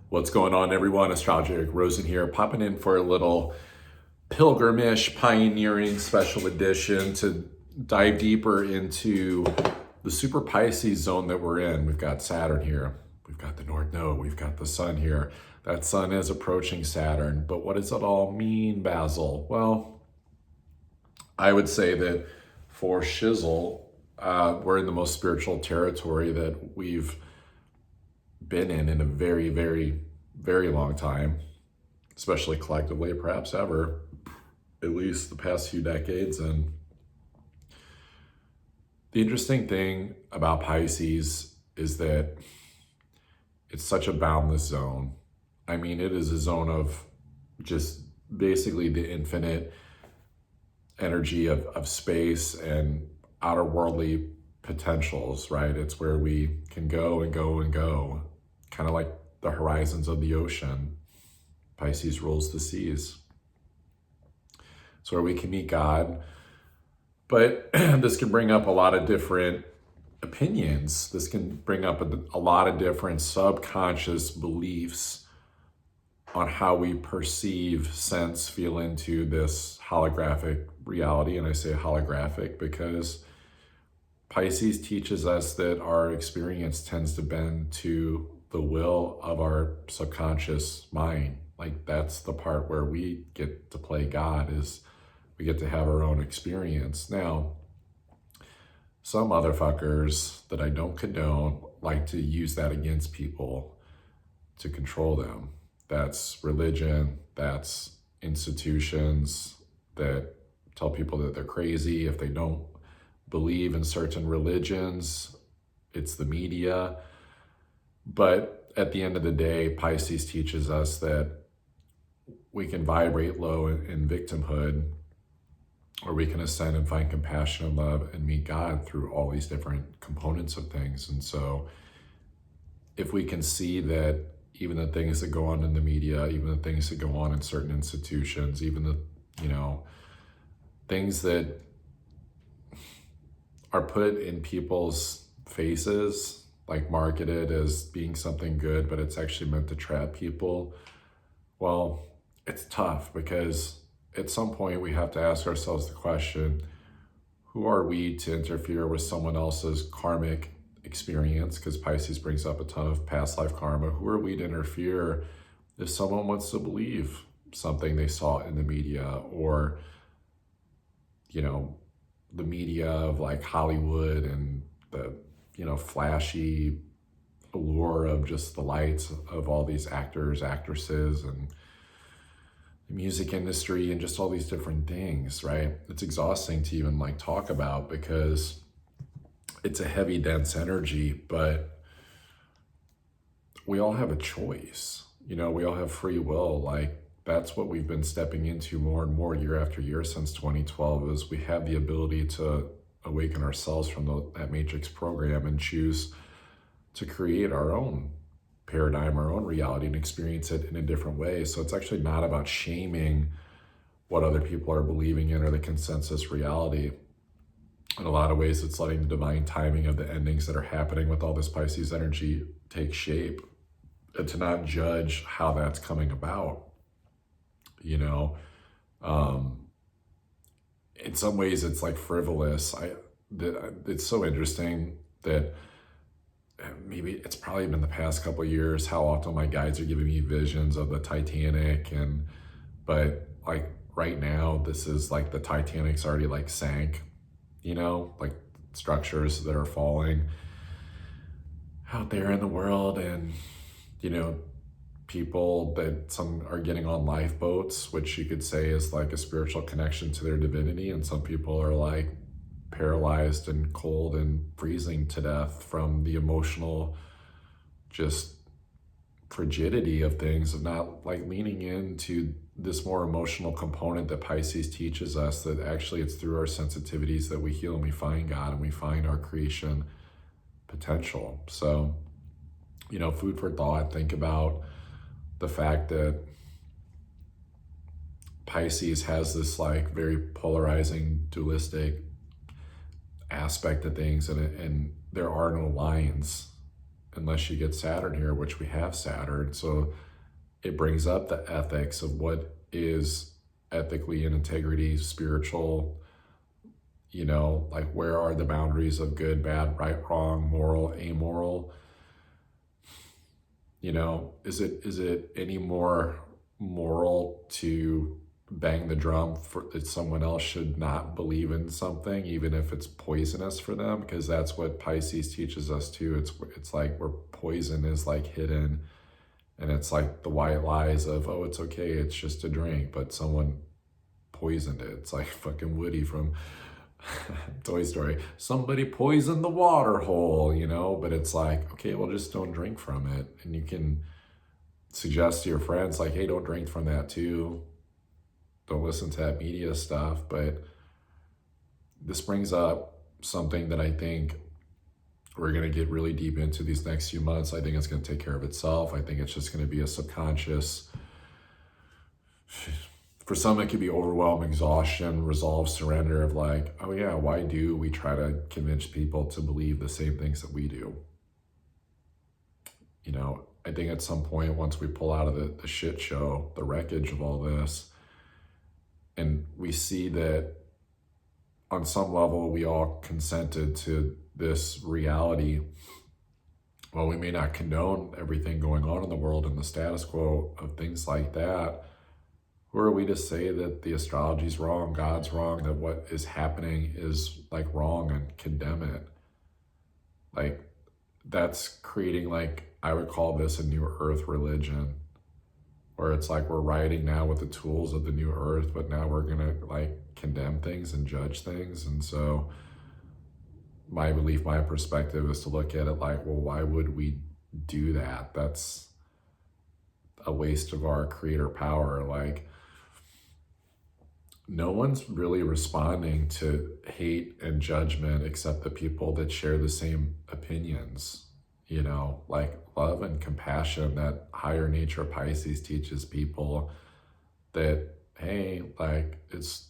What's going on, everyone? Astrology Rosen here, popping in for a little pilgrimage, pioneering special edition to dive deeper into the super Pisces zone that we're in. We've got Saturn here, we've got the North Node, we've got the Sun here. That Sun is approaching Saturn, but what does it all mean, Basil? Well, I would say that for Shizzle, we're in the most spiritual territory that we've been in a very, very, very long time, especially collectively, perhaps ever, at least the past few decades. And the interesting thing about Pisces is that it's such a boundless zone. I mean, it is a zone of just basically the infinite energy of space and outer worldly potentials, right? It's where we can go and go and go, kind of like the horizons of the ocean. Pisces rules the seas. It's where we can meet God. But this can bring up a lot of different opinions. This can bring up a lot of different subconscious beliefs on how we perceive, sense, feel into this holographic reality. And I say holographic because Pisces teaches us that our experience tends to bend to the will of our subconscious mind. Like, that's the part where we get to play God, is we get to have our own experience. Now, some motherfuckers that I don't condone like to use that against people to control them. That's religion, that's institutions that tell people that they're crazy if they don't believe in certain religions. It's the media. But at the end of the day, Pisces teaches us that we can vibrate low in victimhood, or we can ascend and find compassion and love and meet God through all these different components of things. And so if we can see that even the things that go on in the media, even the things that go on in certain institutions, even the, things that are put in people's faces, like marketed as being something good, but it's actually meant to trap people. Well, it's tough because at some point we have to ask ourselves the question, who are we to interfere with someone else's karmic experience? Because Pisces brings up a ton of past life karma. Who are we to interfere if someone wants to believe something they saw in the media, or, the media of like Hollywood and the, flashy allure of just the lights of all these actors, actresses, and the music industry, and just all these different things, right? It's exhausting to even like talk about because it's a heavy, dense energy, but we all have a choice. We all have free will. Like, that's what we've been stepping into more and more year after year since 2012, is we have the ability to awaken ourselves from that matrix program and choose to create our own paradigm, our own reality, and experience it in a different way. So it's actually not about shaming what other people are believing in or the consensus reality. In a lot of ways, it's letting the divine timing of the endings that are happening with all this Pisces energy take shape, and to not judge how that's coming about. In some ways it's like frivolous. It's so interesting that maybe it's probably been the past couple of years how often my guides are giving me visions of the Titanic, but like right now, this is like the Titanic's already like sank, like structures that are falling out there in the world, and people that some are getting on lifeboats, which you could say is like a spiritual connection to their divinity, and some people are like paralyzed and cold and freezing to death from the emotional just frigidity of things, of not like leaning into this more emotional component that Pisces teaches us, that actually it's through our sensitivities that we heal and we find God and we find our creation potential. So, food for thought. Think about the fact that Pisces has this like very polarizing, dualistic aspect of things, and there are no lines unless you get Saturn here, which we have Saturn. So it brings up the ethics of what is ethically in integrity, spiritual, you know, like where are the boundaries of good, bad, right, wrong, moral, amoral? You know, is it any more moral to bang the drum for that someone else should not believe in something, even if it's poisonous for them? Because that's what Pisces teaches us too. It's like where poison is like hidden, and it's like the white lies of, oh, it's okay, it's just a drink, but someone poisoned it. It's like fucking Woody from Toy Story. Somebody poisoned the water hole, you know? But it's like, okay, well, just don't drink from it. And you can suggest to your friends, like, hey, don't drink from that too. Don't listen to that media stuff. But this brings up something that I think we're going to get really deep into these next few months. I think it's going to take care of itself. I think it's just going to be a subconscious. For some, it could be overwhelm, exhaustion, resolve, surrender of like, oh yeah, why do we try to convince people to believe the same things that we do? You know, I think at some point, once we pull out of the shit show, the wreckage of all this, and we see that on some level, we all consented to this reality. Well, we may not condone everything going on in the world and the status quo of things like that. Who are we to say that the astrology's wrong, God's wrong, that what is happening is like wrong and condemn it? Like, that's creating, like, I would call this a new earth religion, where it's like we're riding now with the tools of the new earth, but now we're gonna like condemn things and judge things. And so my belief, my perspective is to look at it like, well, why would we do that? That's a waste of our creator power. Like, no one's really responding to hate and judgment except the people that share the same opinions, you know, like love and compassion. That higher nature of Pisces teaches people that, hey, like, it's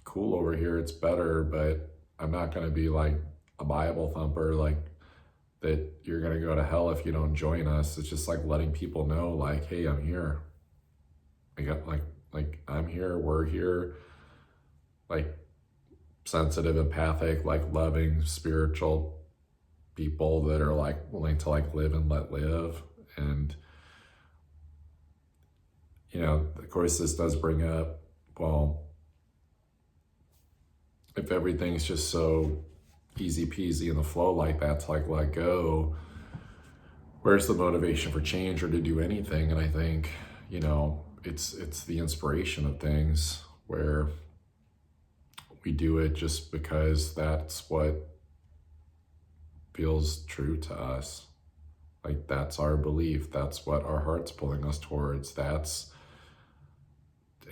cool over here, it's better, but I'm not going to be like a Bible thumper, like that you're going to go to hell if you don't join us. It's just like letting people know, like, hey, I'm here. I got like I'm here, we're here, like sensitive, empathic, like loving, spiritual people that are like willing to like live and let live. And, you know, of course, this does bring up, well, if everything's just so easy peasy in the flow like that to like let go, where's the motivation for change or to do anything? And I think, you know, it's the inspiration of things where we do it just because that's what feels true to us. Like, that's our belief. That's what our heart's pulling us towards.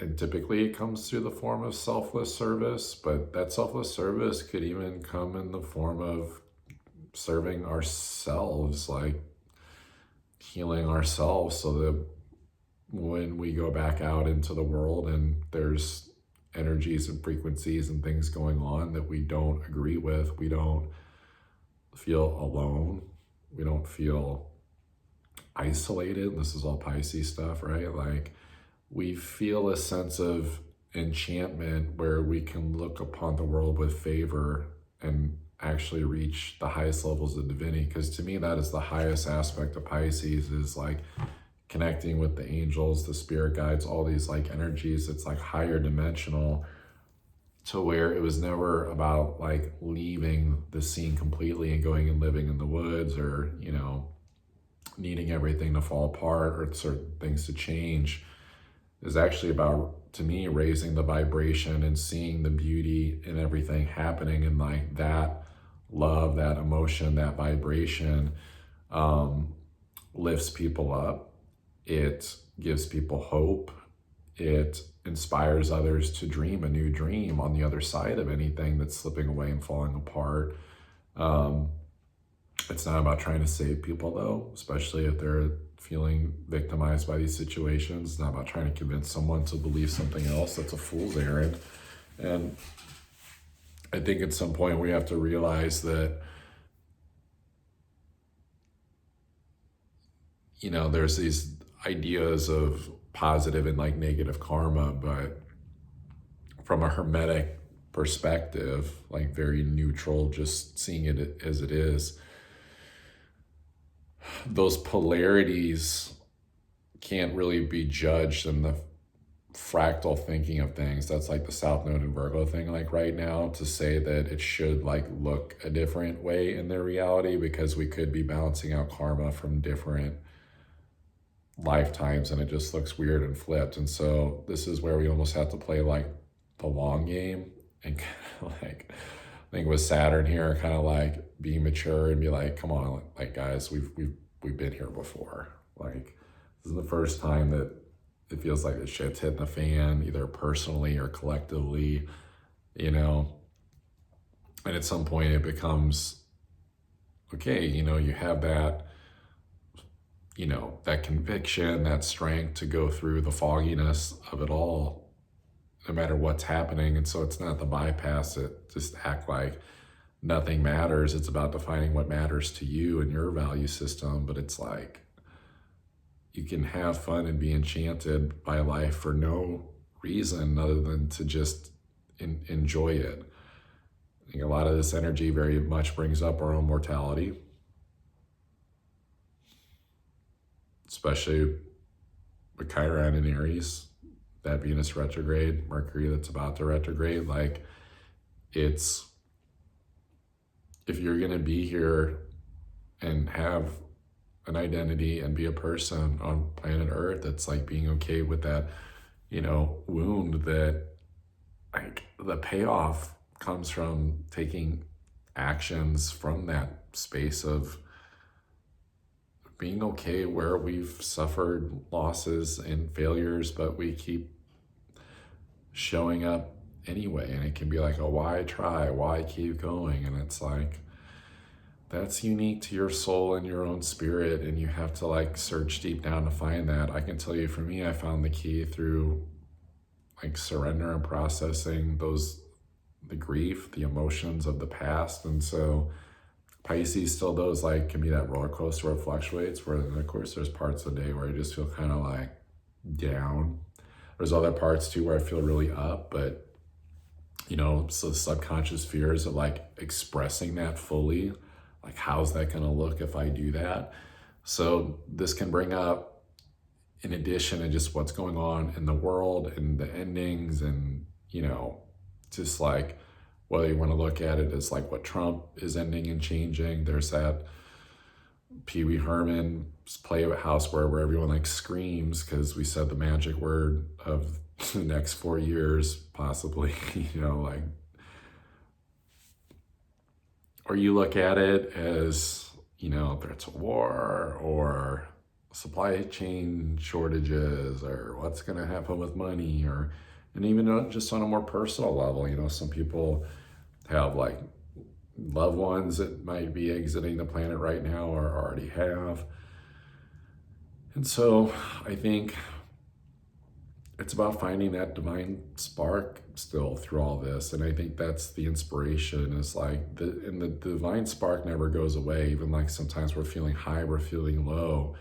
And typically it comes through the form of selfless service, but that selfless service could even come in the form of serving ourselves, like healing ourselves, so that when we go back out into the world and there's energies and frequencies and things going on that we don't agree with, we don't feel alone, we don't feel isolated. This is all Pisces stuff, right? Like, we feel a sense of enchantment where we can look upon the world with favor and actually reach the highest levels of divinity. Because to me, that is the highest aspect of Pisces, is like connecting with the angels, the spirit guides, all these like energies. It's like higher dimensional, to where it was never about like leaving the scene completely and going and living in the woods, or, you know, needing everything to fall apart or certain things to change. Is actually about, to me, raising the vibration and seeing the beauty in everything happening, and like that love, that emotion, that vibration lifts people up. It gives people hope. It inspires others to dream a new dream on the other side of anything that's slipping away and falling apart. It's not about trying to save people, though, especially if they're feeling victimized by these situations. It's not about trying to convince someone to believe something else. That's a fool's errand. And I think at some point we have to realize that there's these ideas of positive and like negative karma, but from a hermetic perspective, like very neutral, just seeing it as it is, those polarities can't really be judged in the fractal thinking of things. That's like the South Node and Virgo thing, like right now, to say that it should like look a different way in their reality, because we could be balancing out karma from different lifetimes and it just looks weird and flipped. And so this is where we almost have to play like the long game and kind of like, I think with Saturn here, kind of like being mature and be like, come on, like guys, we've been here before. Like this is the first time that it feels like the shit's hitting the fan, either personally or collectively, and at some point it becomes, okay, you have that, that conviction, that strength to go through the fogginess of it all, no matter what's happening. And so it's not the bypass it, just act like nothing matters. It's about defining what matters to you and your value system. But it's like, you can have fun and be enchanted by life for no reason other than to just enjoy it. I think a lot of this energy very much brings up our own mortality, especially with Chiron in Aries, that Venus retrograde, Mercury that's about to retrograde. Like, it's, if you're going to be here and have an identity and be a person on planet Earth, it's like being okay with that, wound, that like the payoff comes from taking actions from that space of being okay where we've suffered losses and failures, but we keep showing up anyway. And it can be like, oh, why try? Why keep going? And it's like, that's unique to your soul and your own spirit, and you have to like search deep down to find that. I can tell you, for me, I found the key through like surrender and processing the grief, the emotions of the past. And so Pisces still does like, can be that roller coaster where it fluctuates, where of course there's parts of the day where I just feel kind of like down. There's other parts too where I feel really up, but so the subconscious fears of like expressing that fully. Like, how's that going to look if I do that? So this can bring up, in addition to just what's going on in the world and the endings, and, just like whether you want to look at it as like what Trump is ending and changing. There's that Pee Wee Herman's Playhouse where everyone like screams because we said the magic word of the next 4 years, possibly, like, or you look at it as, threats of war or supply chain shortages or what's going to happen with money, and even just on a more personal level, some people have like loved ones that might be exiting the planet right now or already have. And so I think it's about finding that divine spark still through all this. And I think that's the inspiration, is like, the divine spark never goes away. Even like sometimes we're feeling high, we're feeling low,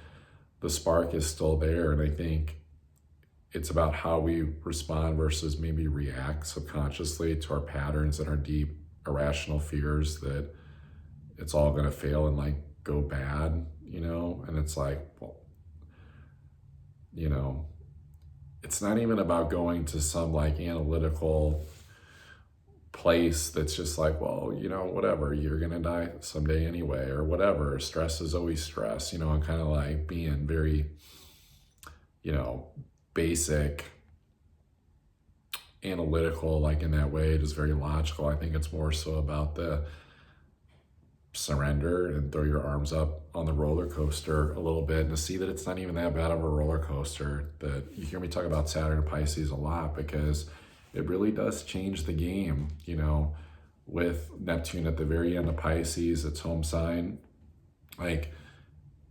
the spark is still there. And I think it's about how we respond versus maybe react subconsciously to our patterns and our deep irrational fears that it's all going to fail and like go bad, and it's like, well, it's not even about going to some like analytical place that's just like, well, whatever, you're gonna die someday anyway, or whatever, stress is always stress, and kind of like being very, basic, analytical, like in that way. It is very logical. I think it's more so about the surrender and throw your arms up on the roller coaster a little bit, and to see that it's not even that bad of a roller coaster. That you hear me talk about Saturn and Pisces a lot, because it really does change the game, with Neptune at the very end of Pisces, its home sign. Like,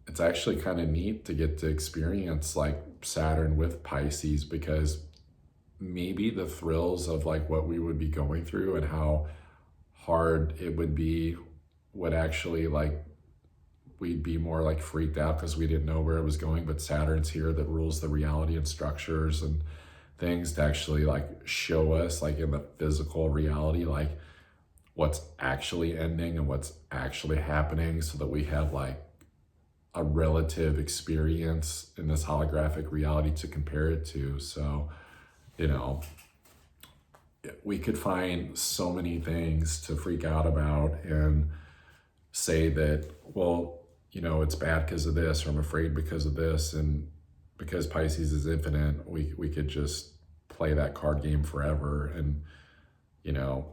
it's actually kind of neat to get to experience like Saturn with Pisces, because maybe the thrills of like what we would be going through and how hard it would be would actually like we'd be more like freaked out because we didn't know where it was going. But Saturn's here that rules the reality and structures and things to actually like show us like in the physical reality, like what's actually ending and what's actually happening, so that we have like a relative experience in this holographic reality to compare it to. So, you know, we could find so many things to freak out about and say that, well, you know, it's bad because of this, or I'm afraid because of this. And because Pisces is infinite, we could just play that card game forever. And, you know,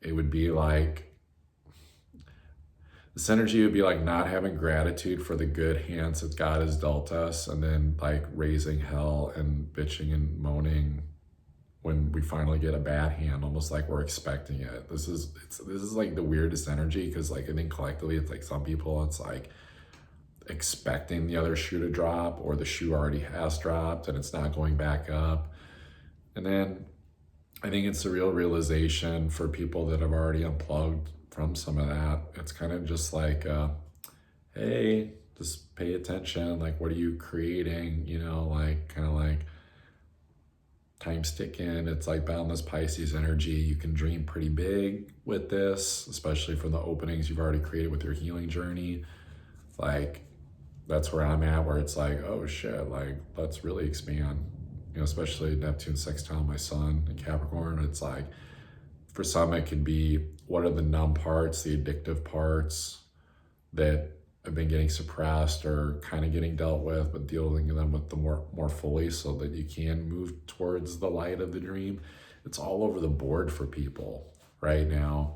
it would be like, this energy would be like not having gratitude for the good hands that God has dealt us, and then like raising hell and bitching and moaning when we finally get a bad hand, almost like we're expecting it. This is like the weirdest energy, because like I think collectively it's like some people, it's like expecting the other shoe to drop, or the shoe already has dropped and it's not going back up. And then I think it's a real realization for people that have already unplugged from some of that. It's kind of just like, hey, just pay attention. Like, what are you creating? You know, like kind of like time's ticking. It's like boundless Pisces energy. You can dream pretty big with this, especially from the openings you've already created with your healing journey. Like, that's where I'm at, where it's like, oh shit, like let's really expand. You know, especially Neptune sextile my sun in Capricorn. It's like, for some it could be, what are the numb parts, the addictive parts that have been getting suppressed or kind of getting dealt with, but dealing with them with the more fully, so that you can move towards the light of the dream. It's all over the board for people right now.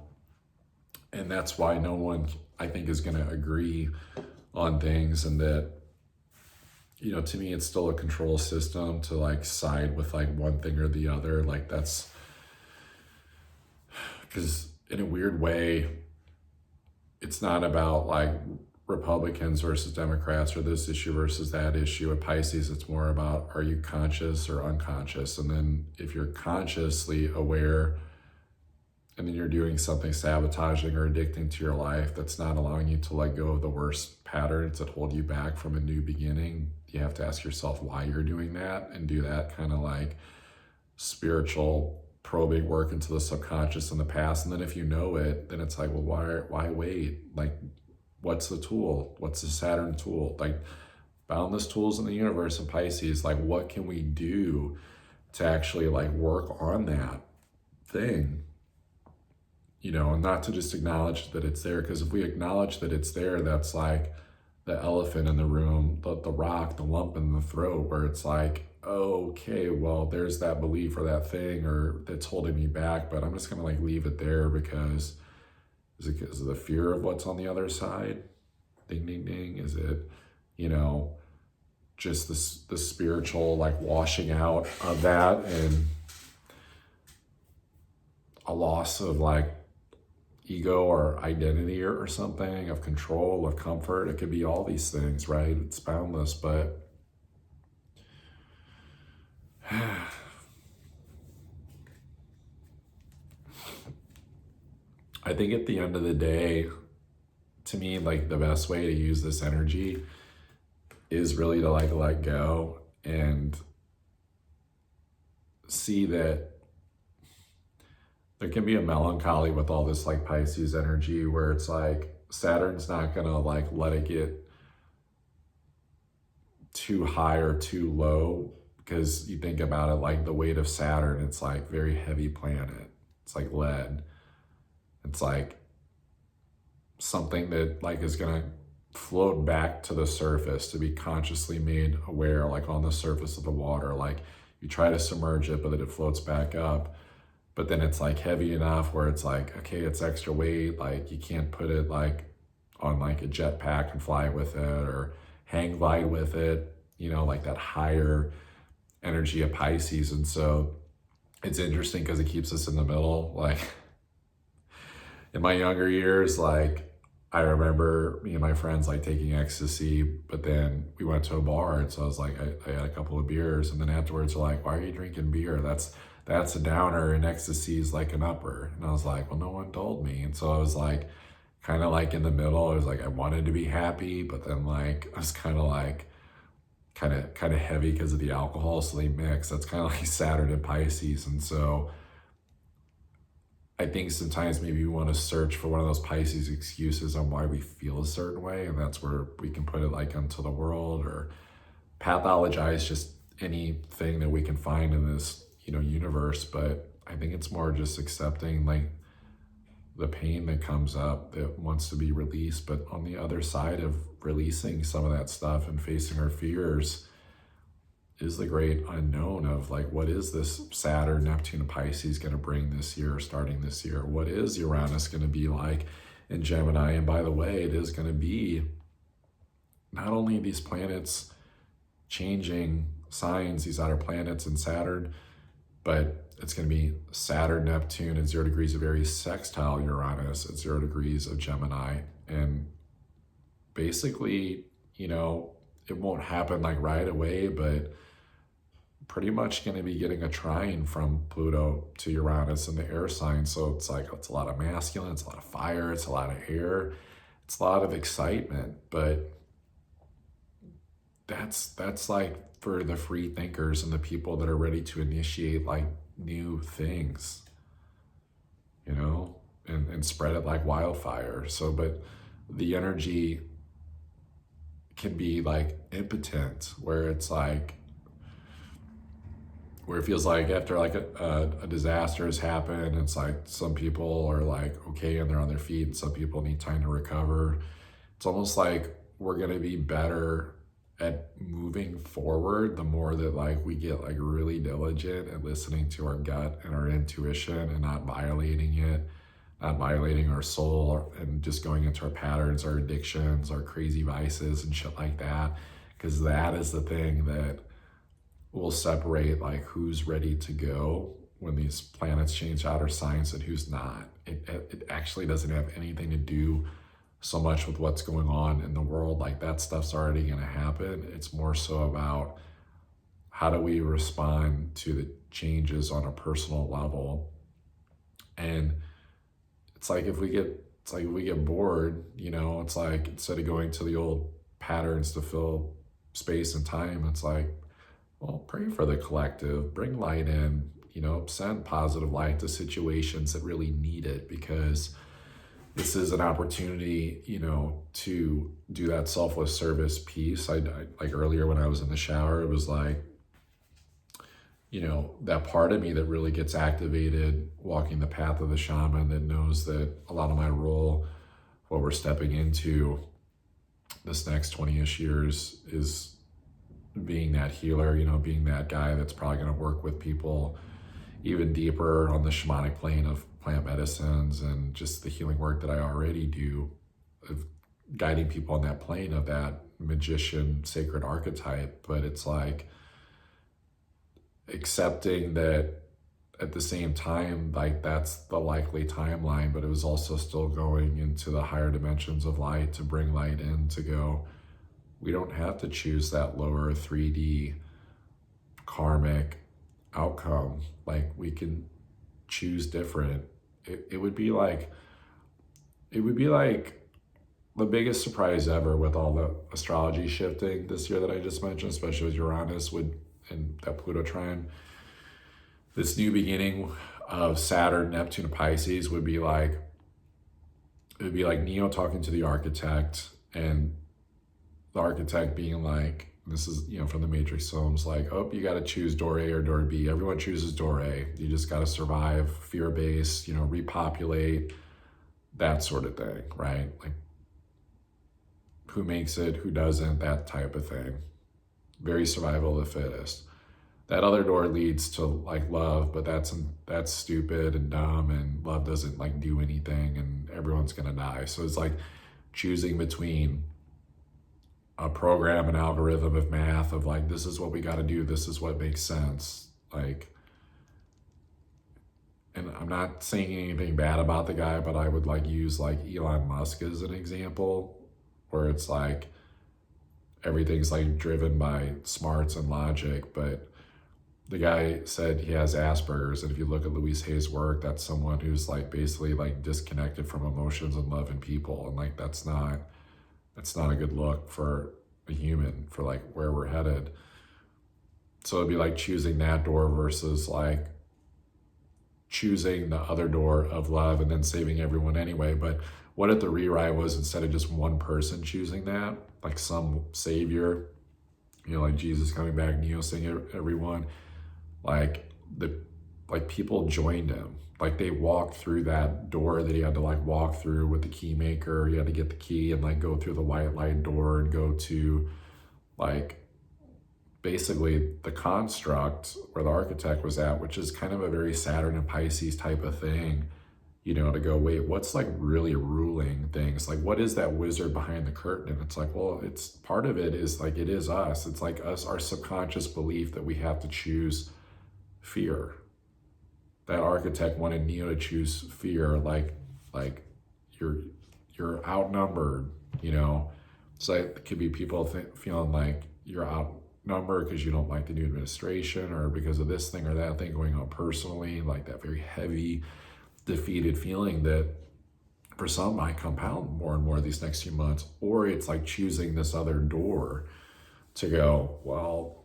And that's why no one, I think, is going to agree on things. And that, you know, to me, it's still a control system to like side with like one thing or the other. Like that's because in a weird way, it's not about like Republicans versus Democrats, or this issue versus that issue. At Pisces, it's more about, are you conscious or unconscious? And then if you're consciously aware, and then you're doing something sabotaging or addicting to your life that's not allowing you to let go of the worst patterns that hold you back from a new beginning, you have to ask yourself why you're doing that, and do that kind of like spiritual probing work into the subconscious in the past. And then if you know it, then it's like, well, why wait? Like, what's the tool? What's the Saturn tool? Like, boundless tools in the universe in Pisces, like what can we do to actually like work on that thing? You know, and not to just acknowledge that it's there, because if we acknowledge that it's there, that's like the elephant in the room, the rock, the lump in the throat, where it's like, okay, well, there's that belief or that thing or that's holding me back, but I'm just gonna like leave it there because, is it because of the fear of what's on the other side? Ding, ding, ding. Is it, you know, just the spiritual like washing out of that, and a loss of like ego or identity or something, of control, of comfort? It could be all these things, right? It's boundless, but I think at the end of the day, to me, like the best way to use this energy is really to like let go and see that there can be a melancholy with all this like Pisces energy, where it's like Saturn's not gonna like let it get too high or too low, because you think about it, like the weight of Saturn, it's like very heavy planet. It's like lead. It's like something that like is gonna float back to the surface, to be consciously made aware, like on the surface of the water. Like you try to submerge it, but then it floats back up. But then it's like heavy enough where it's like, okay, it's extra weight. Like you can't put it like on like a jetpack and fly with it, or hang glide with it, you know, like that higher energy of Pisces. And so it's interesting because it keeps us in the middle. Like in my younger years, like I remember me and my friends like taking ecstasy, but then we went to a bar, and so I was like, I had a couple of beers, and then afterwards they're like, why are you drinking beer? That's a downer, and ecstasy is like an upper. And I was like, well, no one told me. And so I was like kind of like in the middle. I was like, I wanted to be happy, but then like I was kind of like kind of heavy because of the alcohol, so they mix. That's kind of like Saturn and Pisces. And so I think sometimes maybe we want to search for one of those Pisces excuses on why we feel a certain way, and that's where we can put it like onto the world or pathologize just anything that we can find in this, universe. But I think it's more just accepting like the pain that comes up that wants to be released. But on the other side of releasing some of that stuff and facing our fears is the great unknown of like, what is this Saturn, Neptune, and Pisces going to bring this year, starting this year? What is Uranus going to be like in Gemini? And by the way, it is going to be not only these planets changing signs, these outer planets and Saturn, but it's going to be Saturn, Neptune at 0 degrees of Aries sextile Uranus at 0 degrees of Gemini. And basically, it won't happen like right away, but pretty much going to be getting a trine from Pluto to Uranus in the air sign. So it's like, it's a lot of masculine, it's a lot of fire, it's a lot of air, it's a lot of excitement. But that's like for the free thinkers and the people that are ready to initiate like new things, and spread it like wildfire. So, but the energy can be like impotent, where it's like, where it feels like after like a disaster has happened, it's like some people are like okay and they're on their feet, and some people need time to recover. It's almost like we're going to be better at moving forward the more that like we get like really diligent at listening to our gut and our intuition and not violating it, not violating our soul, and just going into our patterns, our addictions, our crazy vices and shit like that. Because that is the thing that will separate like who's ready to go when these planets change outer signs and who's not. It actually doesn't have anything to do so much with what's going on in the world. Like that stuff's already going to happen. It's more so about how do we respond to the changes on a personal level. And it's like if we get bored, it's like instead of going to the old patterns to fill space and time, it's like, well, pray for the collective, bring light in, send positive light to situations that really need it, because this is an opportunity, to do that selfless service piece. I like earlier when I was in the shower, it was like, that part of me that really gets activated walking the path of the shaman, that knows that a lot of my role, what we're stepping into this next 20-ish years, is being that healer, being that guy that's probably going to work with people even deeper on the shamanic plane of plant medicines and just the healing work that I already do, of guiding people on that plane of that magician sacred archetype. But it's like accepting that at the same time, like that's the likely timeline, but it was also still going into the higher dimensions of light to bring light in, to go, we don't have to choose that lower 3D karmic outcome. Like we can choose different. It would be like the biggest surprise ever with all the astrology shifting this year that I just mentioned, especially with Uranus and that Pluto trine. This new beginning of Saturn, Neptune, and Pisces would be like Neo talking to the architect, and the architect being like, this is, from the Matrix films, like, oh, you got to choose door A or door B. Everyone chooses door A. You just got to survive, fear-based, repopulate, that sort of thing, right? Like, who makes it, who doesn't, that type of thing. Very survival of the fittest. That other door leads to like love, but that's stupid and dumb, and love doesn't like do anything, and everyone's gonna die. So it's like choosing between a program, an algorithm of math of like, this is what we got to do, this is what makes sense. Like, and I'm not saying anything bad about the guy, but I would like use like Elon Musk as an example, where it's like everything's like driven by smarts and logic, but the guy said he has Asperger's, and if you look at Louise Hay's work, that's someone who's like basically like disconnected from emotions and love and people, and like that's not a good look for a human, for like where we're headed. So it'd be like choosing that door versus like choosing the other door of love and then saving everyone anyway. But what if the rewrite was, instead of just one person choosing that, like some savior, you know, like Jesus coming back, Neo saying everyone, like people joined him. Like they walked through that door that he had to like walk through with the key maker. He had to get the key and like go through the white light door and go to like basically the construct where the architect was at, which is kind of a very Saturn and Pisces type of thing, you know, to go, wait, what's like really ruling things? Like, what is that wizard behind the curtain? And it's like, well, it's part of it is like, it is us. It's like us, our subconscious belief that we have to choose fear. That architect wanted Neo to choose fear, like you're outnumbered, you know. So it could be people feeling like you're outnumbered because you don't like the new administration, or because of this thing or that thing going on personally, like that very heavy, defeated feeling that for some might compound more and more these next few months. Or it's like choosing this other door to go, well,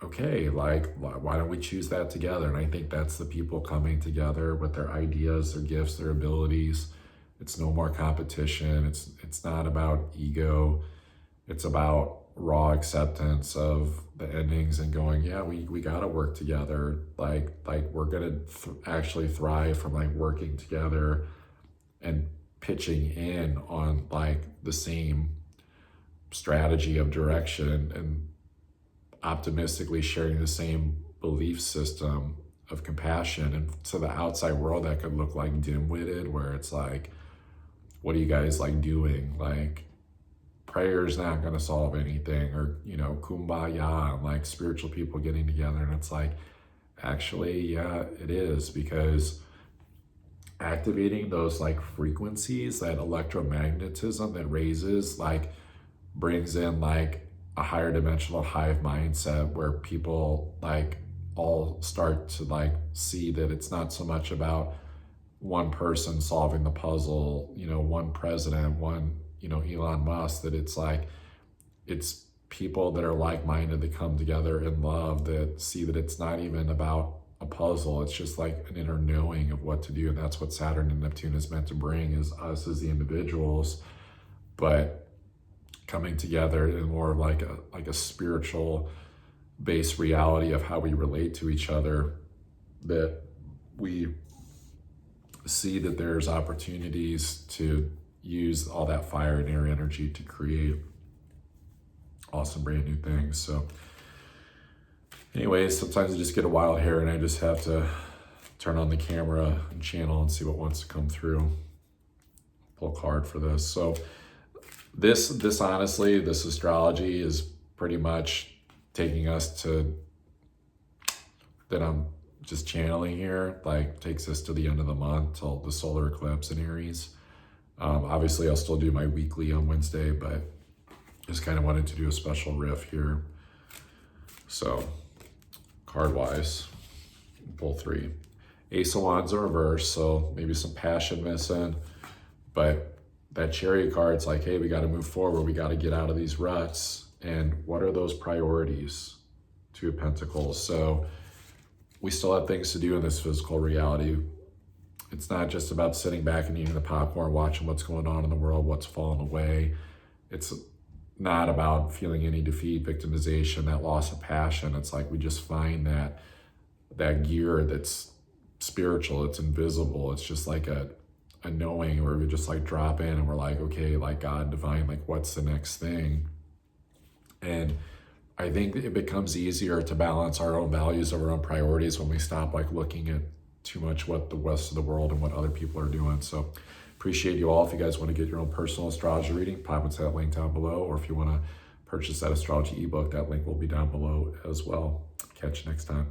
okay, like, why don't we choose that together? And I think that's the people coming together with their ideas, their gifts, their abilities. It's no more competition. It's not about ego. It's about raw acceptance of the endings and going, yeah, we got to work together. Like we're going to actually thrive from like working together and pitching in on like the same strategy of direction, and optimistically sharing the same belief system of compassion. And to the outside world, that could look like dim-witted, where it's like, what are you guys like doing? Like, prayer is not going to solve anything, or, you know, kumbaya, and like spiritual people getting together. And it's like, actually, yeah, it is, because activating those like frequencies, that electromagnetism that raises, like brings in like a higher dimensional hive mindset, where people like all start to like see that it's not so much about one person solving the puzzle, you know, one president, one, you know, Elon Musk, that it's like, it's people that are like-minded that come together in love, that see that it's not even about a puzzle. It's just like an inner knowing of what to do. And that's what Saturn and Neptune is meant to bring, is us as the individuals, but coming together in more of like a spiritual based reality of how we relate to each other, that we see that there's opportunities to use all that fire and air energy to create awesome brand new things. So anyways, sometimes I just get a wild hair and I just have to turn on the camera and channel and see what wants to come through. Pull a card for this. So this honestly, this astrology is pretty much taking us to, that I'm just channeling here, like takes us to the end of the month, till the solar eclipse in Aries. Obviously I'll still do my weekly on Wednesday, but just kind of wanted to do a special riff here. So card wise, pull 3. Ace of Wands in reverse, so maybe some passion missing, but that Chariot card's like, hey, we got to move forward. We got to get out of these ruts. And what are those priorities? 2 of Pentacles. So we still have things to do in this physical reality. It's not just about sitting back and eating the popcorn, watching what's going on in the world, what's falling away. It's not about feeling any defeat, victimization, that loss of passion. It's like we just find that gear that's spiritual, it's invisible. It's just like a knowing, where we just like drop in and we're like, okay, like God, divine, like what's the next thing? And I think it becomes easier to balance our own values, our own priorities, when we stop like looking at too much what the rest of the world and what other people are doing. So appreciate you all. If you guys want to get your own personal astrology reading, pop into that link down below. Or if you want to purchase that astrology ebook, that link will be down below as well. Catch you next time.